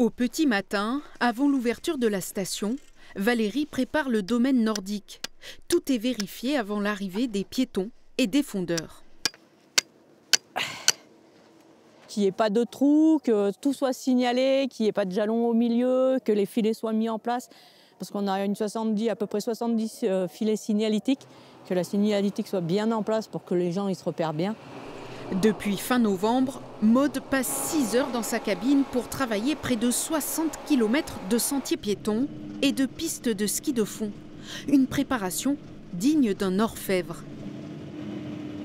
Au petit matin, avant l'ouverture de la station, Valérie prépare le domaine nordique. Tout est vérifié avant l'arrivée des piétons et des fondeurs. Qu'il n'y ait pas de trous, que tout soit signalé, qu'il n'y ait pas de jalons au milieu, que les filets soient mis en place. Parce qu'on a à peu près 70 filets signalétiques, que la signalétique soit bien en place pour que les gens ils se repèrent bien. Depuis fin novembre, Maude passe 6 heures dans sa cabine pour travailler près de 60 km de sentiers piétons et de pistes de ski de fond. Une préparation digne d'un orfèvre.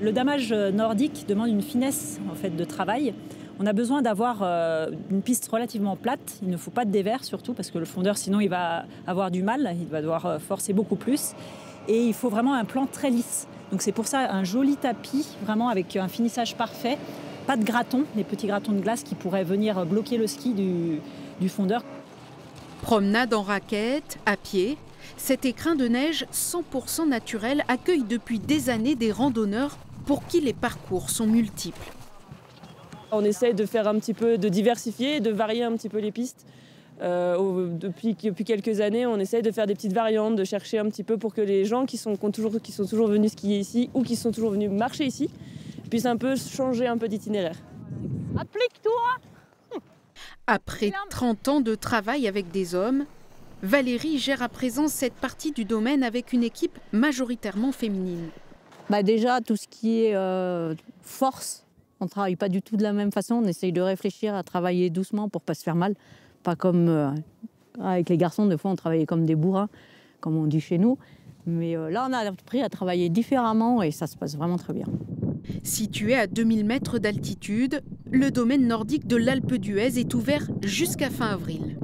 Le damage nordique demande une finesse en fait, de travail. On a besoin d'avoir une piste relativement plate. Il ne faut pas de dévers surtout parce que le fondeur sinon il va avoir du mal, il va devoir forcer beaucoup plus. Et il faut vraiment un plan très lisse. Donc c'est pour ça un joli tapis, vraiment avec un finissage parfait. Pas de gratons, les petits gratons de glace qui pourraient venir bloquer le ski du fondeur. Promenade en raquette, à pied, cet écrin de neige 100% naturel accueille depuis des années des randonneurs pour qui les parcours sont multiples. On essaie de faire un petit peu, de diversifier, de varier un petit peu les pistes. Depuis quelques années, on essaie de faire des petites variantes, de chercher un petit peu pour que les gens qui sont toujours venus skier ici ou qui sont toujours venus marcher ici puissent un peu changer un peu d'itinéraire. Applique-toi! Après 30 ans de travail avec des hommes, Valérie gère à présent cette partie du domaine avec une équipe majoritairement féminine. Déjà, tout ce qui est force, on ne travaille pas du tout de la même façon. On essaye de réfléchir à travailler doucement pour ne pas se faire mal. Pas comme avec les garçons, des fois on travaillait comme des bourrins, comme on dit chez nous. Mais là, on a appris à travailler différemment et ça se passe vraiment très bien. Situé à 2000 mètres d'altitude, le domaine nordique de l'Alpe d'Huez est ouvert jusqu'à fin avril.